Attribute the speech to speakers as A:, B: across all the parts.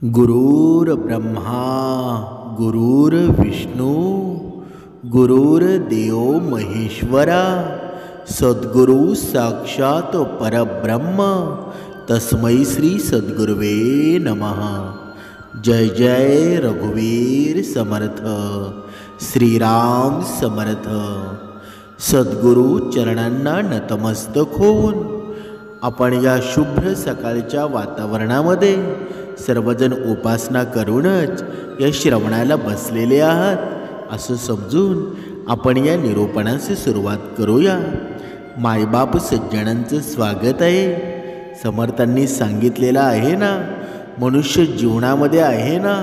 A: गुरुर्ब्रह्मा गुरुर्विष्णू गुरुर्देव महेश्वरा सद्गुरु साक्षात परब्रह्म तस्मै श्री सद्गुरुवे नमः। जय जय रघुवीर समर्थ, श्रीराम समर्थ। सद्गुरु चरणांना नतमस्तक होऊन आपण या शुभ्र सकाळच्या वातावरणामध्ये सर्वजण उपासना करूनच या श्रवणाला बसलेले आहात असं समजून आपण या निरूपणाची सुरुवात करूया। मायबाप सज्जनांचं स्वागत आहे। समर्थांनी सांगितलेलं आहे ना, मनुष्य जीवनामध्ये आहे ना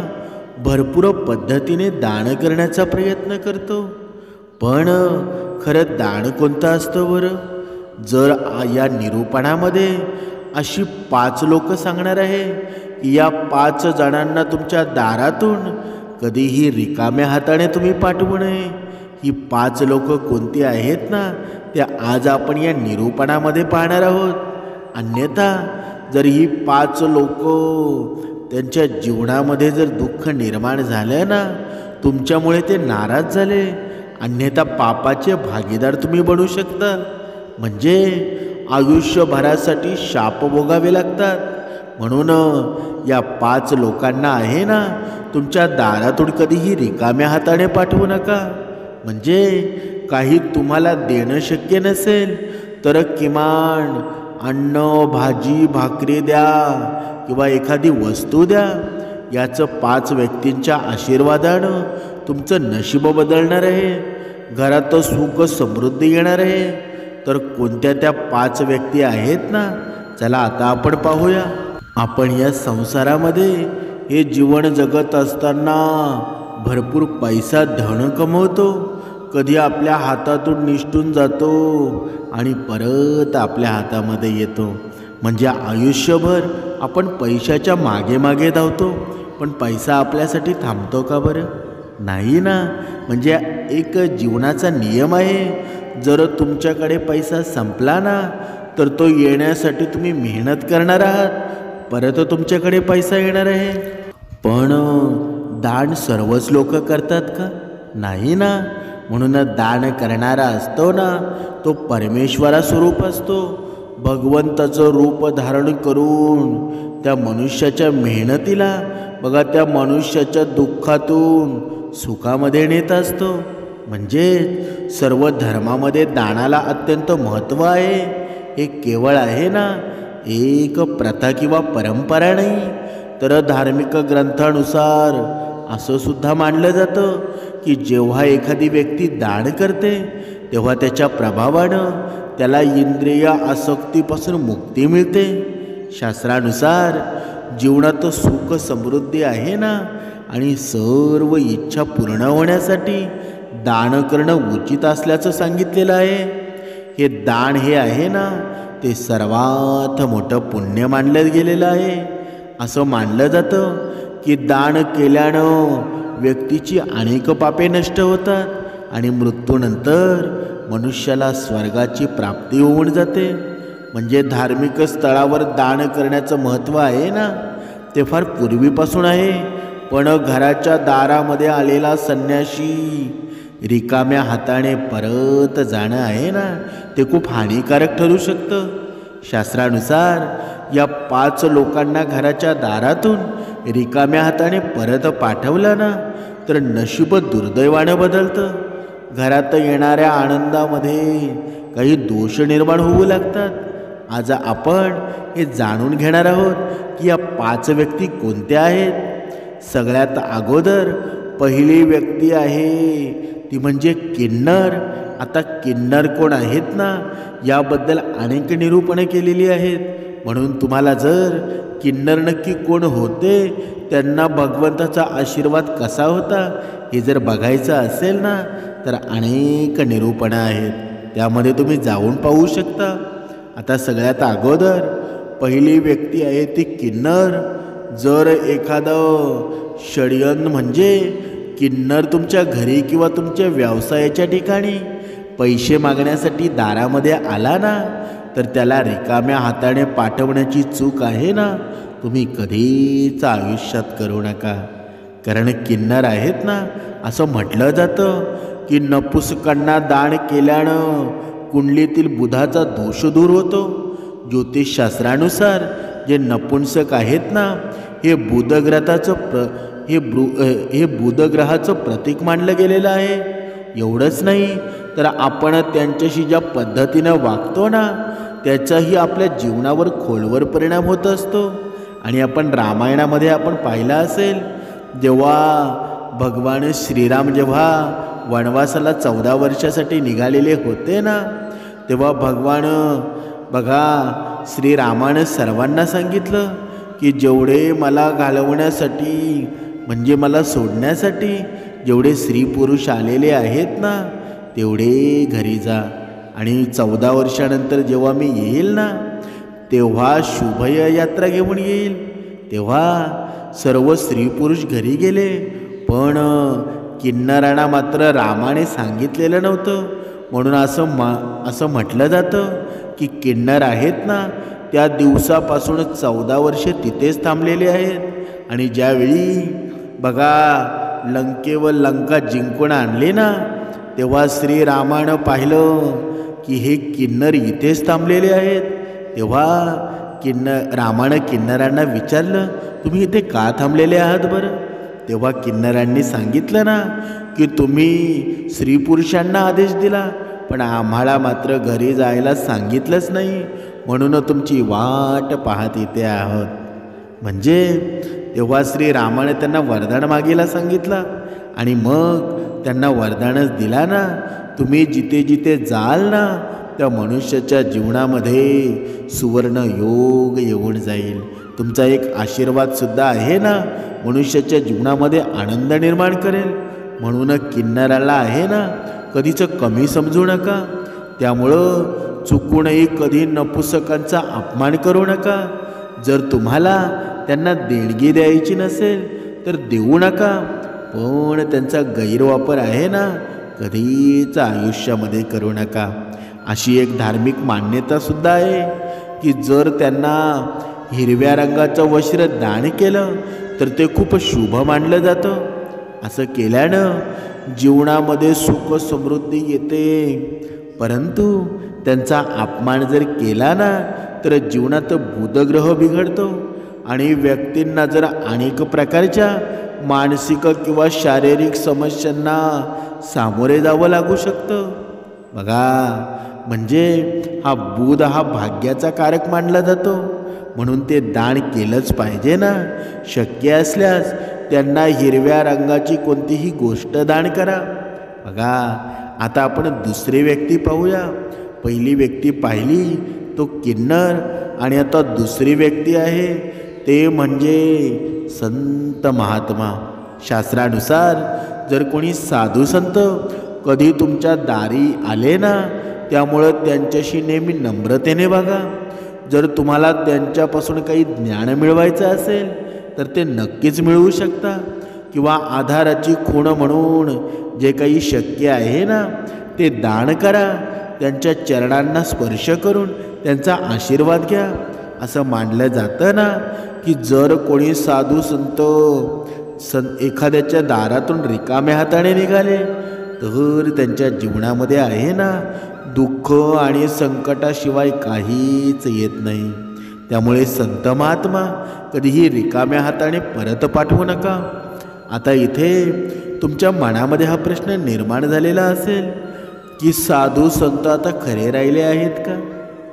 A: भरपूर पद्धतीने दान करण्याचा प्रयत्न करतो, पण खरं दान कोणतं असतं बरं? जर या निरूपणामध्ये अशी 5 लोक सांगणार आहे की या 5 जणांना तुमच्या दारातून कधीही रिकाम्या हाताने तुम्ही पाठवू नये। ही 5 लोक कोणती आहेत ना, त्या आज आपण या निरूपणामध्ये पाहणार आहोत। अन्यथा जर ही 5 लोक त्यांच्या जीवनामध्ये जर दुःख निर्माण झालं ना, तुमच्यामुळे ते नाराज झाले, अन्यथा पापाचे भागीदार तुम्ही बनू शकता। म्हणजे आयुष्यभरासाठी शाप भोगावे लागतात। म्हणून या 5 लोकांना आहे ना, तुमच्या दारातून कधीही रिकाम्या हाताने पाठवू नका। म्हणजे काही तुम्हाला देणं शक्य नसेल तर किमान अन्न भाजी भाकरी द्या किंवा एखादी वस्तू द्या। याचं 5 व्यक्तींच्या आशीर्वादानं तुमचं नशीब बदलणार आहे, घरात सुख समृद्धी येणार आहे। तर कोणत्या त्या 5 व्यक्ती आहेत ना, चला आता आपण पाहूया। आपण या संसारामध्ये हे जीवन जगत असताना भरपूर पैसा धन कमवतो, कधी आपल्या हातातून निसटून जातो आणि परत आपल्या हातामध्ये येतो। म्हणजे आयुष्यभर आपण पैशाच्या मागे मागे धावतो, पण पैसा आपल्यासाठी थांबतो का बरं? नाही ना। म्हणजे एक जीवनाचा नियम आहे, जर तुमच्याकडे पैसा संपला ना तर तो येण्यासाठी तुम्ही मेहनत करणार आहात, परत तुमच्याकडे पैसा येणार आहे। पण दान सर्वच लोक करतात का? नाही ना। म्हणून दान करणारा असतो ना, तो परमेश्वरा स्वरूप असतो। भगवंताचं रूप धारण करून त्या मनुष्याच्या मेहनतीला बघा, त्या मनुष्याच्या दुःखातून सुखामध्ये नेत असतो। म्हणजे सर्व धर्मामध्ये दानाला अत्यंत महत्त्व आहे। हे केवळ आहे ना एक प्रथा किंवा परंपरा नाही, तर धार्मिक ग्रंथानुसार असं सुद्धा मानलं जातं की जेव्हा एखादी व्यक्ती दान करते तेव्हा त्याच्या प्रभावानं त्याला इंद्रिय आसक्तीपासून मुक्ती मिळते। शास्त्रानुसार जीवनात सुख समृद्धी आहे ना, आणि सर्व इच्छा पूर्ण होण्यासाठी दान करणं उचित असल्याचं सांगितलेलं आहे। हे दान हे आहे ना, ते सर्वात मोठं पुण्य मानलं गेलेलं आहे। असं मानलं जातं की दान केल्यानं व्यक्तीची अनेक पापे नष्ट होतात आणि मृत्यूनंतर मनुष्याला स्वर्गाची प्राप्ती होऊन जाते। म्हणजे धार्मिक स्थळावर दान करण्याचं महत्त्व आहे ना, ते फार पूर्वीपासून आहे। पण घराच्या दारामध्ये आलेला संन्याशी रिकाम्या हाताने परत जाणं आहे ना, ते खूप हानिकारक ठरू शकतं। शास्त्रानुसार या 5 लोकांना घराच्या दारातून रिकाम्या हाताने परत पाठवलं ना तर नशीब दुर्दैवानं बदलतं। घरात येणाऱ्या आनंदामध्ये काही दोष निर्माण होऊ लागतात। आज आपण हे जाणून घेणार आहोत की या 5 व्यक्ती कोणत्या आहेत। सगळ्यात अगोदर पहिली व्यक्ती आहे ती म्हणजे किन्नर। आता किन्नर कोण आहेत ना, याबद्दल अनेक निरूपणे केलेली आहेत। म्हणून तुम्हाला जर किन्नर नक्की कोण होते, त्यांना भगवंताचा आशीर्वाद कसा होता हे जर बघायचं असेल ना, तर अनेक निरूपणं आहेत, त्यामध्ये तुम्ही जाऊन पाहू शकता। आता सगळ्यात अगोदर पहिली व्यक्ती आहे ती किन्नर। जर एखादं षड्यंत्र म्हणजे किन्नर तुमच्या घरी किंवा तुमच्या व्यवसायाच्या ठिकाणी पैसे मागण्यासाठी दारामध्ये आला ना, तर त्याला रिकाम्या हाताने पाठवण्याची चूक आहे ना, तुम्ही कधीच आयुष्यात करू नका. कारण किन्नर आहेत ना, असं म्हटलं जातं की नपुसकांना दान केल्यानं कुंडलीतील बुधाचा दोष दूर होतो. ज्योतिषशास्त्रानुसार जे नपुंसक आहेत ना, हे बुधग्रहाचं प्रतीक मानलं गेलेलं आहे. एवढंच नाही तर आपण त्यांच्याशी ज्या पद्धतीनं वागतो ना, त्याचाही आपल्या जीवनावर खोलवर परिणाम होत असतो. आणि आपण रामायणामध्ये आपण पाहिलं असेल, जेव्हा भगवान श्रीराम जेव्हा वनवासाला 14 वर्षासाठी निघालेले होते ना, तेव्हा बघा श्रीरामानं सर्वांना सांगितलं की जेवढे मला घालवण्यासाठी म्हणजे मला सोडण्यासाठी जेवढे स्त्री पुरुष आलेले आहेत ना, तेवढे घरी जा. आणि 14 वर्षानंतर जेव्हा मी येईल ना, तेव्हा शुभय यात्रा घेऊन येईल. तेव्हा सर्व स्त्री पुरुष घरी गेले, पण किन्नरांना मात्र रामाने सांगितलेलं नव्हतं. म्हणून असं म्हटलं जातं की किन्नर आहेत ना, त्या दिवसापासून 14 वर्षे तिथेच थांबलेले आहेत. आणि ज्यावेळी बघा लंकेवर लंका जिंकून आणले ना, तेव्हा श्रीरामानं पाहिलं की हे किन्नर इथेच थांबलेले आहेत. तेव्हा रामानं किन्नरांना विचारलं, तुम्ही इथे का थांबलेले आहात बरं? तेव्हा किन्नरांनी सांगितलं ना की तुम्ही स्त्री पुरुषांना आदेश दिला, पण आम्हाला मात्र घरी जायला सांगितलंच नाही, म्हणून तुमची वाट पाहत इथे आहोत. म्हणजे तेव्हा श्रीरामाने त्यांना वरदान मागायला सांगितलं आणि मग त्यांना वरदानच दिला ना, तुम्ही जिथे जिथे जाल ना, त्या मनुष्याच्या जीवनामध्ये सुवर्ण योग येऊन जाईल. तुमचा एक आशीर्वादसुद्धा आहे ना, मनुष्याच्या जीवनामध्ये आनंद निर्माण करेल. म्हणून किन्नराला आहे ना, कधीच कमी समजू नका. त्यामुळं चुकूनही कधी नपुसकांचा अपमान करू नका. जर तुम्हाला त्यांना देणगी द्यायची नसेल तर देऊ नका, पण त्यांचा गैरवापर आहे ना, कधीच आयुष्यामध्ये करू नका. अशी एक धार्मिक मान्यतासुद्धा आहे की जर त्यांना हिरव्या रंगाचं वस्त्र दान केलं तर ते खूप शुभ मानलं जातं. असं केल्यानं जीवनामध्ये सुख समृद्धी येते. परंतु त्यांचा अपमान जर केला ना, तर जीवनात बुधग्रह बिघडतो आणि व्यक्तींना जर अनेक प्रकारच्या मानसिक किंवा शारीरिक समस्यांना सामोरे जावं लागू शकतं. बघा म्हणजे बुध हा भाग्याचा कारक मानला जातो, म्हणून ते दान केलंच पाहिजे ना. शक्य असल्यास त्यांना हिरव्या रंगाची कोणतीही गोष्ट दान करा. बघा आता आपण दुसरी व्यक्ती पाहूया. पहिली व्यक्ती पाहिली तो किन्नर, आणि आता दुसरी व्यक्ती आहे ते म्हणजे संत महात्मा. शास्त्रानुसार जर कोणी साधू संत कधी तुमच्या दारी आले ना, त्यामुळं त्यांच्याशी नेहमी नम्रतेने वागा. जर तुम्हाला त्यांच्यापासून काही ज्ञान मिळवायचं असेल तर ते नक्कीच मिळवू शकता. किंवा आधाराची खूण म्हणून जे काही शक्य आहे ना, ते दान करा. त्यांच्या चरणांना स्पर्श करून त्यांचा आशीर्वाद घ्या. असं मानलं जातं ना की जर कोणी साधू संत एखाद्याच्या दारातून रिकाम्या हाताने निघाले तर त्यांच्या जीवनामध्ये आहे ना, दुःख आणि संकटाशिवाय काहीच येत नाही. त्यामुळे संत महात्मा कधीही रिकाम्या हाताने परत पाठवू नका. आता इथे तुमच्या मनामध्ये हा प्रश्न निर्माण झालेला असेल की साधू संत आता खरे राहिले आहेत का?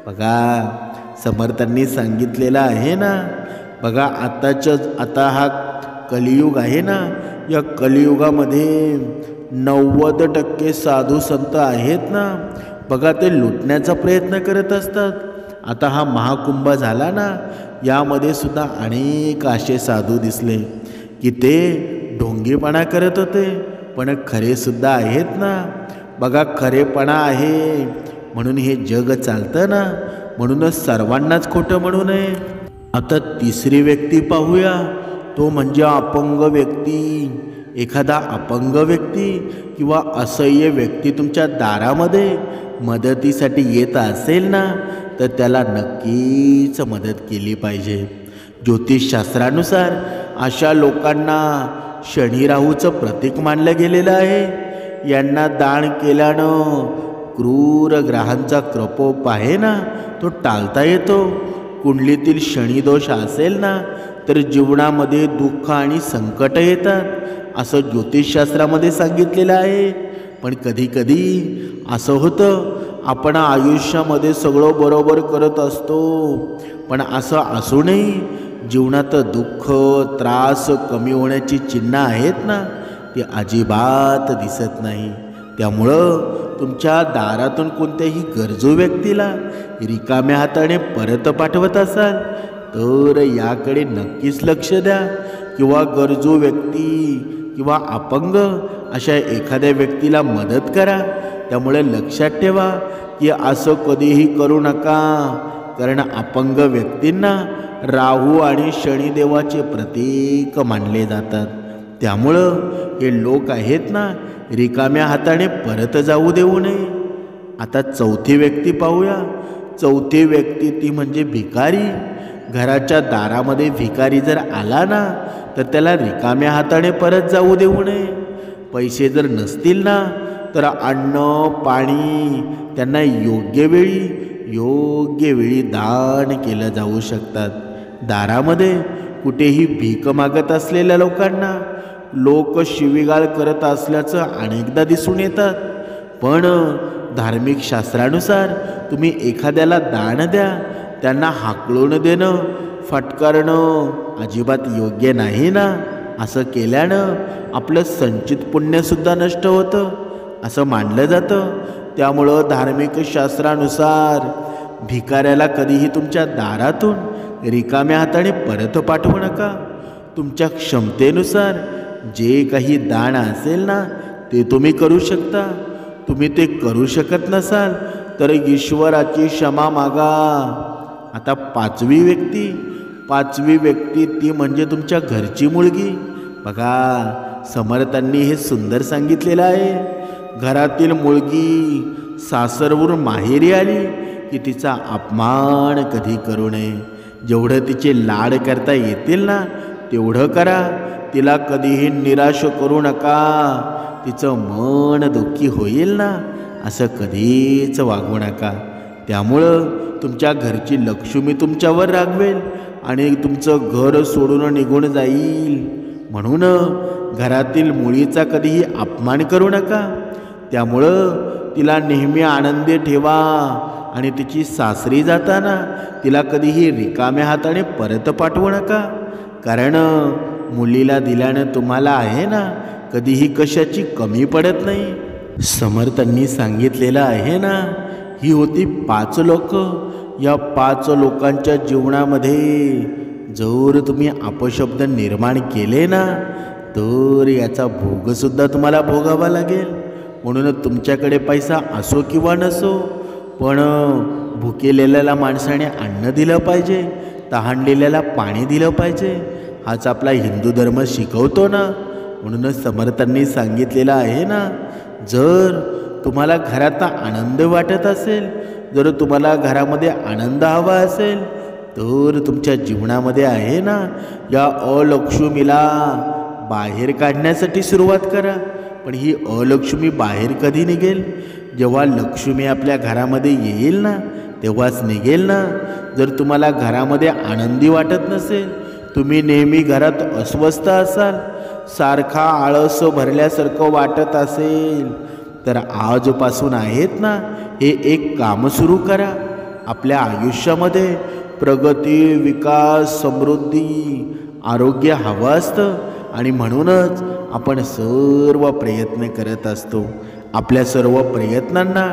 A: बघा समर्थांनी सांगितलेलं आहे ना, बघा आता हा कलियुग आहे ना, या कलियुगामध्ये 90% साधू संत आहेत ना, बघा ते लुटण्याचा प्रयत्न करत असतात. आता हा महाकुंभ झाला ना, यामध्ये सुद्धा अनेक असे साधू दिसले की ते ढोंगीपणा करत होते, पण खरेसुद्धा आहेत ना. बघा खरेपणा आहे म्हणून हे जग चालतं ना, म्हणूनच सर्वांनाच खोटं म्हणू नये. आता तिसरी व्यक्ती पाहूया, तो म्हणजे अपंग व्यक्ती. एखादा अपंग व्यक्ती किंवा असह्य व्यक्ती तुमच्या दारामध्ये मदतीसाठी येत असेल ना, तर त्याला नक्कीच मदत केली पाहिजे. ज्योतिषशास्त्रानुसार अशा लोकांना शनी राहूचं प्रतीक मानलं गेलेलं आहे. यांना दान केल्यानं क्रूर ग्रहांचा प्रकोप आहे ना तो टाळता येतो. कुंडलीतील शनिदोष असेल ना तर जीवनामध्ये दुःख आणि संकट येतात असं ज्योतिषशास्त्रामध्ये सांगितलेलं आहे. पण कधीकधी असं होतं आपण आयुष्यामध्ये सगळं बरोबर करत असतो, पण असं असूनही जीवनात दुःख त्रास कमी होण्याची चिन्ह आहेत ना ती अजिबात दिसत नाही. त्यामुळं तुमच्या दारातून कोणत्याही गरजू व्यक्तीला रिकाम्या हाताने परत पाठवत असाल तर याकडे नक्कीच लक्ष द्या. किंवा गरजू व्यक्ती किंवा अपंग अशा एखाद्या व्यक्तीला मदत करा. त्यामुळे लक्षात ठेवा की असं कधीही करू नका, कारण अपंग व्यक्तींना राहू आणि शनिदेवाचे प्रतीक मानले जातात. त्यामुळं हे लोक आहेत ना रिकाम्या हाताने परत जाऊ देऊ नये. आता चौथी व्यक्ती पाहूया. चौथी व्यक्ती ती म्हणजे भिकारी. घराच्या दारामध्ये भिकारी जर आला ना तर त्याला रिकाम्या हाताने परत जाऊ देऊ नये. पैसे जर नसतील ना तर अन्न पाणी त्यांना योग्य वेळी दान केलं जाऊ शकतात. दारामध्ये कुठेही भीक मागत असलेल्या लोकांना लोक शिवीगाळ करत असल्याचं अनेकदा दिसून येतात. पण धार्मिक शास्त्रानुसार तुम्ही एखाद्याला दान द्या, त्यांना हाकलून देणं फटकारणं अजिबात योग्य नाही ना. असं केल्यानं आपलं संचित पुण्यसुद्धा नष्ट होतं असं मानलं जातं. त्यामुळं धार्मिक शास्त्रानुसार भिकाऱ्याला कधीही तुमच्या दारातून रिकाम्या हाताने परत पाठवू नका. तुमच्या क्षमतेनुसार जे काही दान असेल ना ते तुम्ही करू शकता. तुम्ही ते करू शकत नसाल तर ईश्वराची क्षमा मागा. आता पाचवी व्यक्ती ती म्हणजे तुमच्या घरची मुलगी. बघा समर्थांनी हे सुंदर सांगितलेलं आहे. घरातील मुलगी सासरवरून माहेरी आली की तिचा अपमान कधी करू नये. जेवढं तिचे लाड करता येतील ना तेवढं करा. तिला कधीही निराश करू नका. तिचं मन दुःखी होईल ना असं कधीच वागू नका. त्यामुळं तुमच्या घरची लक्ष्मी तुमच्यावर रागवेल आणि तुमचं घर सोडून निघून जाईल. म्हणून घरातील मुलीचा कधीही अपमान करू नका. त्यामुळं तिला नेहमी आनंदी ठेवा आणि तिची सासरी जाताना तिला कधीही रिकाम्या हाताने परत पाठवू नका. कारण मुलीला दिल्यानं तुम्हाला आहे ना कधीही कशाची कमी पडत नाही. समर्थांनी सांगितलेलं आहे ना, ही होती 5 लोक. या 5 लोकांच्या जीवनामध्ये जर तुम्ही अपशब्द निर्माण केले ना तर याचा भोगसुद्धा तुम्हाला भोगावा लागेल. म्हणून तुमच्याकडे पैसा असो किंवा नसो, पण भुकेलेल्याला माणसाने अन्न दिलं पाहिजे, तहानलेल्याला पाणी दिलं पाहिजे. हाच आपला हिंदू धर्म शिकवतो ना. म्हणूनच समर्थांनी सांगितलेलं आहे ना, जर तुम्हाला घरात आनंद वाटत असेल, जर तुम्हाला घरामध्ये आनंद हवा असेल तर तुमच्या जीवनामध्ये आहे ना या अलक्ष्मीला बाहेर काढण्यासाठी सुरुवात करा. पण ही अलक्ष्मी बाहेर कधी निघेल? जेव्हा लक्ष्मी आपल्या घरामध्ये येईल ना तेव्हाच निघेल ना. जर तुम्हाला घरामध्ये आनंदी वाटत नसेल, तुम्ही नेहमी घरात अस्वस्थ असाल, सारखा आळस भरल्यासारखं वाटत असेल तर आजपासून आहेत ना हे एक काम सुरू करा. आपल्या आयुष्यामध्ये प्रगती, विकास, समृद्धी, आरोग्य हवं असतं आणि म्हणूनच आपण सर्व प्रयत्न करत असतो. आपल्या सर्व प्रयत्नांना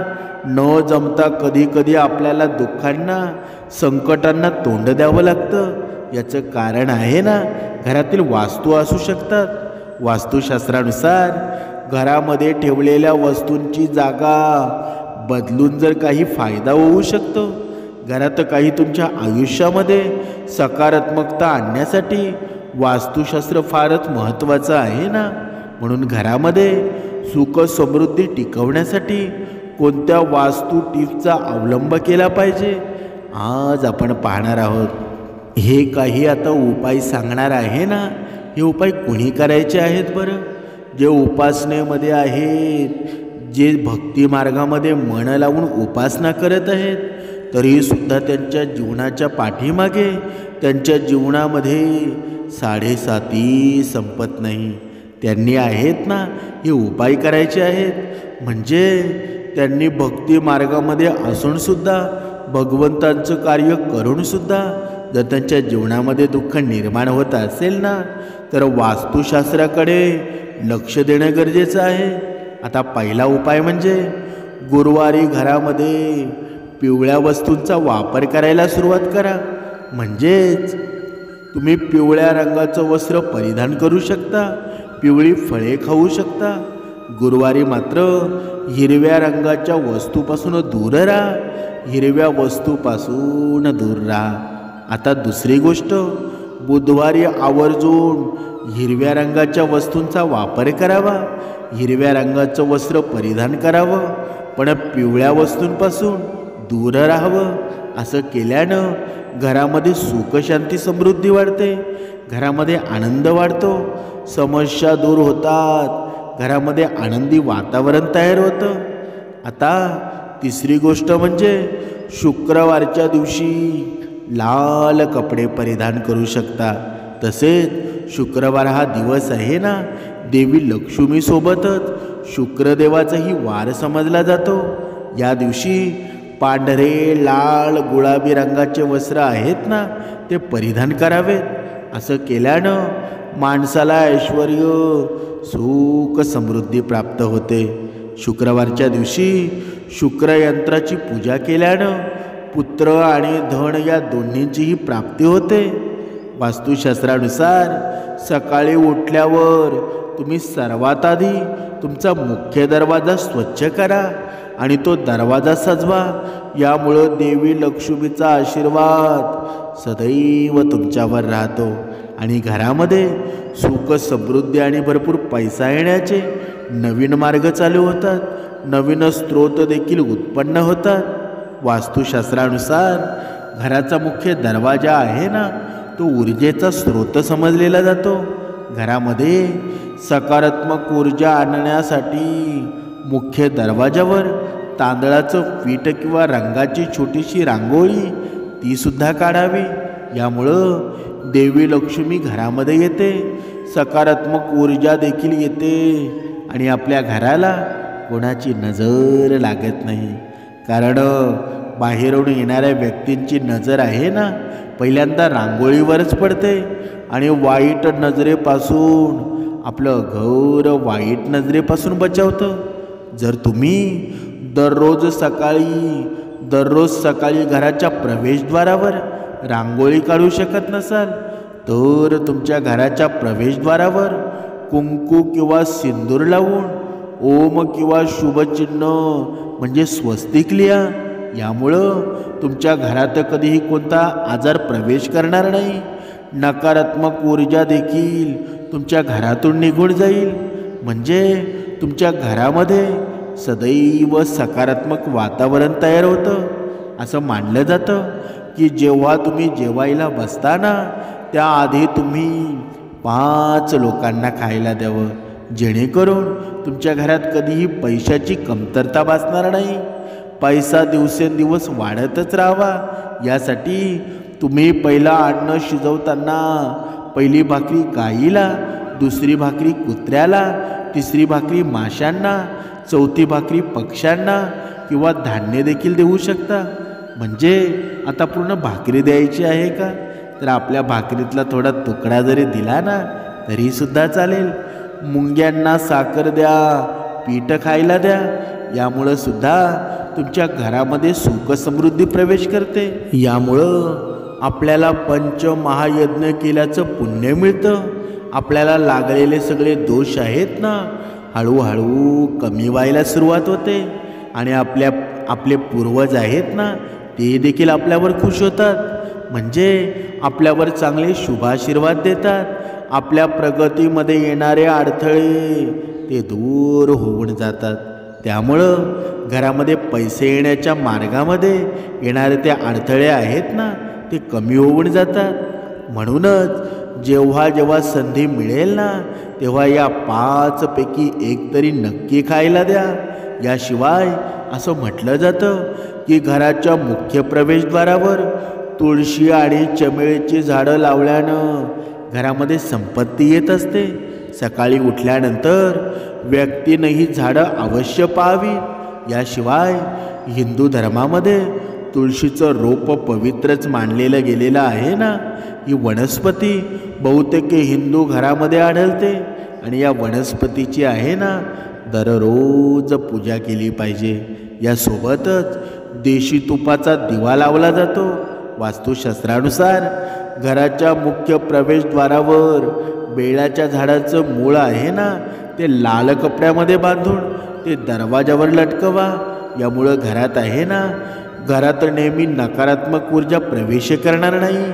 A: न जमता कधी कधी आपल्याला दुःखांना, संकटांना तोंड द्यावं लागतं. याचं कारण आहे ना घरातील वास्तू असू शकतात. वास्तुशास्त्रानुसार घरामध्ये ठेवलेल्या वस्तूंची जागा बदलून जर काही फायदा होऊ शकतो. घरात काही तुमच्या आयुष्यामध्ये सकारात्मकता आणण्यासाठी वास्तुशास्त्र फारच महत्त्वाचं आहे ना. म्हणून घरामध्ये सुख समृद्धी टिकवण्यासाठी कोणत्या वास्तू टिप्सचा अवलंब केला पाहिजे आज आपण पाहणार आहोत. हे काही आता उपाय सांगणार आहे ना, हे उपाय कोणी करायचे आहेत बरं? जे उपासनेमध्ये आहेत, जे भक्ती मार्गामध्ये मन लावून उपासना करत आहेत, तरीसुद्धा त्यांच्या जीवनाच्या पाठीमागे, त्यांच्या जीवनामध्ये 7.5 संपत नाही. त्यांनी आहेत ना हे उपाय करायचे आहेत. म्हणजे त्यांनी भक्ती मार्गामध्ये असूनसुद्धा, भगवंतांचं कार्य करूनसुद्धा जर त्यांच्या जीवनामध्ये दुःख निर्माण होत असेल ना, तर वास्तुशास्त्राकडे लक्ष देणं गरजेचं आहे. आता पहिला उपाय म्हणजे गुरुवारी घरामध्ये पिवळ्या वस्तूंचा वापर करायला सुरुवात करा. म्हणजेच तुम्ही पिवळ्या रंगाचं वस्त्र परिधान करू शकता, पिवळी फळे खाऊ शकता. गुरुवारी मात्र हिरव्या रंगाच्या वस्तूपासून दूर राहा, हिरव्या वस्तूपासून दूर राहा. आता दुसरी गोष्ट, बुधवारी आवर्जून हिरव्या रंगाच्या वस्तूंचा वापर करावा, हिरव्या रंगाचं वस्त्र परिधान करावं, पण पिवळ्या वस्तूंपासून दूर राहावं. असं केल्यानं घरामध्ये सुख शांती समृद्धी वाढते, घरामध्ये आनंद वाढतो, समस्या दूर होतात, घरामध्ये आनंदी वातावरण तयार होतं. आता तिसरी गोष्ट म्हणजे शुक्रवारच्या दिवशी लाल कपडे परिधान करू शकता. तसेच शुक्रवार हा दिवस आहे ना, देवी लक्ष्मीसोबतच शुक्रदेवाचाही वार समजला जातो. या दिवशी पांढरे, लाल, गुलाबी रंगाचे वस्त्र आहेत ना, ते परिधान करावेत. असं केल्यानं माणसाला ऐश्वर्य, सुख, समृद्धी प्राप्त होते. शुक्रवारच्या दिवशी शुक्रयंत्राची पूजा केल्यानं पुत्र आणि धन या दोन्हींचीही प्राप्ती होते. वास्तुशास्त्रानुसार सकाळी उठल्यावर तुम्ही सर्वात आधी तुमचा मुख्य दरवाजा स्वच्छ करा आणि तो दरवाजा सजवा. यामुळं देवी लक्ष्मीचा आशीर्वाद सदैव तुमच्यावर राहतो आणि घरामध्ये सुख, समृद्धी आणि भरपूर पैसा येण्याचे नवीन मार्ग चालू होतात, नवीन स्रोत देखील उत्पन्न होतात. वास्तुशास्त्रानुसार घराचा मुख्य दरवाजा आहे ना, तो ऊर्जेचा स्रोत समजलेला जातो. घरामध्ये सकारात्मक ऊर्जा आणण्यासाठी मुख्य दरवाजावर तांदळाचं पीठ किंवा रंगाची छोटीशी रांगोळी तीसुद्धा काढावी. यामुळं देवी लक्ष्मी घरामध्ये येते, सकारात्मक ऊर्जा देखील येते आणि आपल्या घराला कोणाची नजर लागत नाही. कारण बाहेरून येणाऱ्या व्यक्तींची नजर आहे ना, पहिल्यांदा रांगोळीवरच पडते आणि वाईट नजरेपासून आपलं घर वाईट नजरेपासून बचावतं. जर तुम्ही दररोज सकाळी घराच्या प्रवेशद्वारावर रांगोळी काढू शकत नसाल, तर तुमच्या घराच्या प्रवेशद्वारावर कुंकू किंवा सिंदूर लावून ओम किंवा शुभचिन्ह म्हणजे स्वस्तिक लिहा. यामुळं तुमच्या घरात कधीही कोणता आजार प्रवेश करणार नाही, नकारात्मक ऊर्जा देखील तुमच्या घरातून निघून जाईल. म्हणजे तुमच्या घरामध्ये सदैव सकारात्मक वातावरण तयार होतं. असं मानलं जातं की जेव्हा तुम्ही जेवायला बसताना त्याआधी तुम्ही 5 लोकांना खायला द्यावं, जेणेकरून तुमच्या घरात कधीही पैशाची कमतरता भासणार नाही. पैसा दिवसेंदिवस वाढतच राहावा, यासाठी तुम्ही पहिला अन्न शिजवताना पहिली भाकरी गाईला, दुसरी भाकरी कुत्र्याला, तिसरी भाकरी माशांना, चौथी भाकरी पक्ष्यांना किंवा धान्य देखील देऊ शकता. म्हणजे आता पूर्ण भाकरी द्यायची आहे का, तर आपल्या भाकरीतला थोडा तुकडा जरी दिला ना तरीसुद्धा चालेल. मुंग्यांना साखर द्या, पीठ खायला द्या. यामुळं सुद्धा तुमच्या घरामध्ये सुख समृद्धी प्रवेश करते. यामुळं आपल्याला पंचमहायज्ञ केल्याचं पुण्य मिळतं. आपल्याला लागलेले सगळे दोष आहेत ना, हळूहळू कमी व्हायला सुरुवात होते आणि आपले पूर्वज आहेत ना, ते देखील आपल्यावर खुश होतात. म्हणजे आपल्यावर चांगले शुभाशीर्वाद देतात. आपल्या प्रगतीमध्ये येणारे अडथळे ते दूर होऊन जातात. त्यामुळं घरामध्ये पैसे येण्याच्या मार्गामध्ये येणारे ते अडथळे आहेत ना, ते कमी होऊन जातात। म्हणूनच जेव्हा जेव्हा संधी मिळेल ना, तेव्हा या 5 पैकी एक तरी नक्की खायला द्या। याशिवाय असं म्हटलं जातं की घराच्या मुख्य प्रवेशद्वारावर तुळशी आणि चमेलीची झाडं लावल्यानं घरामध्ये संपत्ती येत असते। सकाळी उठल्यानंतर व्यक्तीनं ही झाडं अवश्य पाहावी। याशिवाय हिंदू धर्मामध्ये तुळशीचं रोप पवित्रच मानलेलं गेलेलं आहे ना। ही वनस्पती बहुतेक हिंदू घरामध्ये आढळते आणि या वनस्पतीची आहे ना दररोज पूजा केली पाहिजे। यासोबतच देशी तुपाचा दिवा लावला जातो। वास्तुशास्त्रानुसार घराच्या मुख्य प्रवेशद्वारावर बेलाच्या झाडाचं मूळ आहे ना, ते लाल कपड्यामध्ये बांधून ते दरवाजावर लटकवा। यामुळं घरात आहे ना, घरात नेहमी नकारात्मक ऊर्जा प्रवेश करणार नाही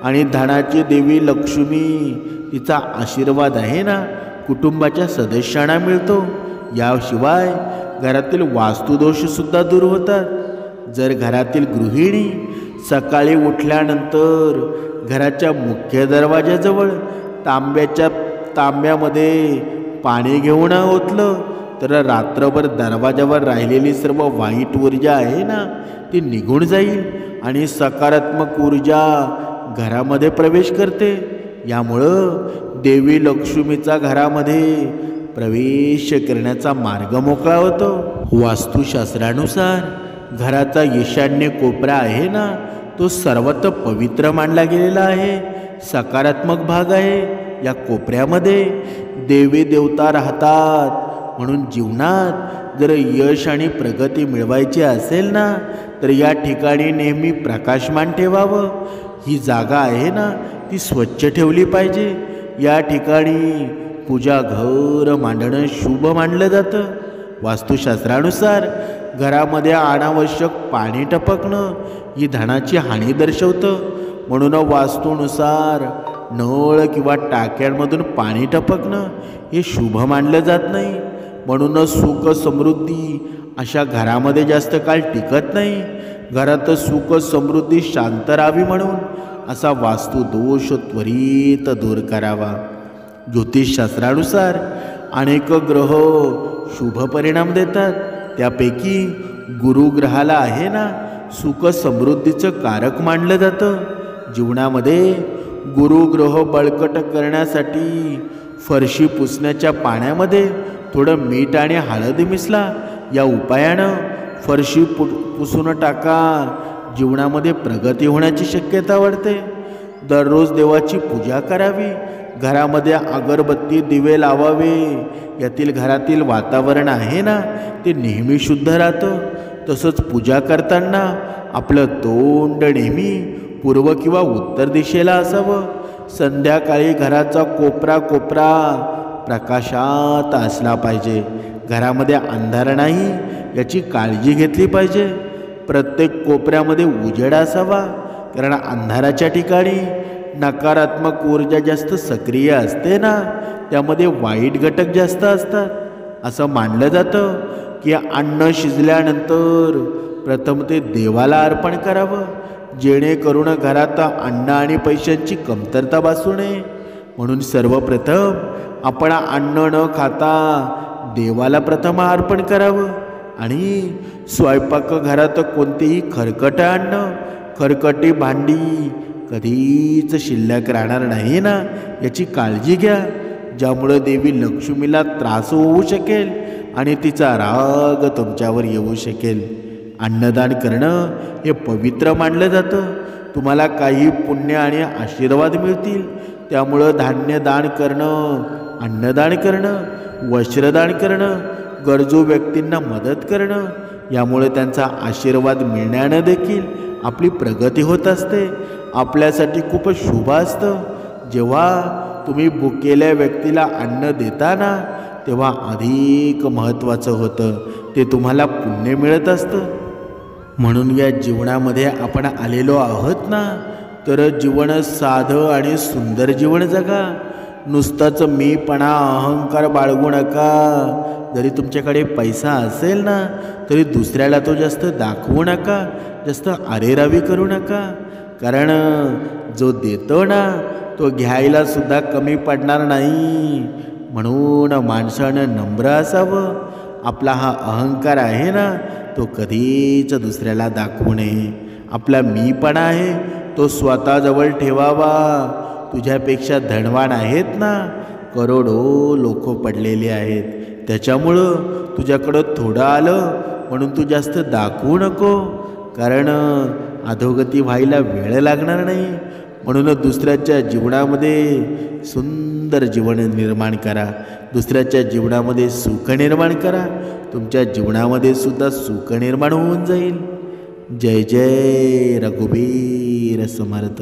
A: आणि धनाची देवी लक्ष्मी तिचा आशीर्वाद आहे ना कुटुंबाच्या सदस्यांना मिळतो। याशिवाय घरातील वास्तुदोषसुद्धा दूर होतात। जर घरातील गृहिणी सकाळी उठल्यानंतर घराच्या मुख्य दरवाजाजवळ तांब्यामध्ये पाणी घेऊन ओतलं तर रात्रभर दरवाजावर राहिलेली सर्व वाईट ऊर्जा आहे ना ती निघून जाईल आणि सकारात्मक ऊर्जा घरामध्ये प्रवेश करते। यामुळं देवी लक्ष्मीचा घरामध्ये प्रवेश करण्याचा मार्ग मोकळा होतो। वास्तुशास्त्रानुसार घराचा ईशान्य कोपरा आहे ना, तो सर्वात पवित्र मानला गेलेला आहे, सकारात्मक भाग आहे। या कोपऱ्यामध्ये देवी देवता राहतात। म्हणून जीवनात जर यश आणि प्रगती मिळवायची असेल ना, तर या ठिकाणी नेहमी प्रकाशमान ठेवावं। ही जागा आहे ना ती स्वच्छ ठेवली पाहिजे। या ठिकाणी पूजा घर मांडणं शुभ मानलं जातं। वास्तुशास्त्रानुसार घरामध्ये अनावश्यक पाणी टपकणं ही धनाची हानी दर्शवतं। म्हणून वास्तूनुसार नळ किंवा टाक्यांमधून पाणी टपकणं हे शुभ मानलं जात नाही। म्हणून सुख समृद्धी अशा घरामध्ये जास्त काळ टिकत नाही। घरात सुख समृद्धी शांत राहावी म्हणून असा वास्तुदोष त्वरित दूर करावा। ज्योतिषशास्त्रानुसार अनेक ग्रह शुभ परिणाम देतात। त्यापैकी गुरुग्रहाला आहे ना सुख समृद्धीचं कारक मानलं जातं। जीवनामध्ये गुरुग्रह बळकट करण्यासाठी फरशी पुसण्याच्या पाण्यामध्ये थोडं मीठ आणि हळद मिसला। या उपायानं फरशी पुसून टाका, जीवनामध्ये प्रगती होण्याची शक्यता वाढते। दररोज देवाची पूजा करावी, घरामध्ये अगरबत्ती दिवे लावावे। यातील घरातील वातावरण आहे ना ते नेहमी शुद्ध राहतं। तसंच पूजा करताना आपलं तोंड नेहमी पूर्व किंवा उत्तर दिशेला असावं। संध्याकाळी घराचा कोपरा प्रकाशात असला पाहिजे। घरामध्ये अंधार नाही याची काळजी घेतली पाहिजे। प्रत्येक कोपऱ्यामध्ये उजेड असावा, कारण अंधाराच्या ठिकाणी नकारात्मक ऊर्जा जास्त सक्रिय असते ना, त्यामध्ये वाईट घटक जास्त असतात। असं मानलं जातं की अन्न शिजल्यानंतर प्रथम ते देवाला अर्पण करावं, जेणेकरून घरात अन्न आणि पैशांची कमतरता भासू नये। म्हणून सर्वप्रथम आपण अन्न न खाता देवाला प्रथम अर्पण करावं आणि स्वयंपाकघरात कोणतेही खरकटं अन्न, खरकटी भांडी कधीच शिल्लक राहणार नाही ना याची काळजी घ्या, ज्यामुळे देवी लक्ष्मीला त्रास होऊ शकेल आणि तिचा राग तुमच्यावर येऊ शकेल। अन्नदान करणं हे पवित्र मानलं जातं। तुम्हाला काही पुण्य आणि आशीर्वाद मिळतील। त्यामुळं धान्य दान करणं, अन्नदान करणं, वस्त्रदान करणं, गरजू व्यक्तींना मदत करणं, यामुळे त्यांचा आशीर्वाद मिळण्यानं देखील आपली प्रगती होत असते। आपल्यासाठी खूप शुभ असतं। जेव्हा तुम्ही भुकेल्या व्यक्तीला अन्न देता ना, तेव्हा अधिक महत्त्वाचं होतं, ते तुम्हाला पुण्य मिळत असतं। म्हणून या जीवनामध्ये आपण आलेलो आहोत ना, तर जीवन साधं आणि सुंदर जीवन जगा। नुसताच मीपणा अहंकार बाळगू नका। जरी तुमच्याकडे पैसा असेल ना, तरी दुसऱ्याला तो जास्त दाखवू नका, जास्त अरेरावी करू नका। कारण जो देतो ना तो घ्यायला सुद्धा कमी पडणार नाही. म्हणून माणसानं नम्र असावं. आपला हा अहंकार आहे ना तो कधीच दुसऱ्याला दाखवू नये. आपला मीपणा आहे तो स्वतःजवळ ठेवावा. तुझ्यापेक्षा धनवान आहेत ना, करोडो लोक पडलेले आहेत. त्याच्यामुळं तुझ्याकडं थोडं आलं म्हणून तू जास्त दाखवू नको. कारण अधोगती व्हायला वेळ लागणार नाही. म्हणून दुसऱ्याच्या जीवनामध्ये सुंदर जीवन निर्माण करा. दुसऱ्याच्या जीवनामध्ये सुख निर्माण करा. तुमच्या जीवनामध्ये सुद्धा सुख निर्माण होऊन जाईल. जय जय रघुवीर समर्थ.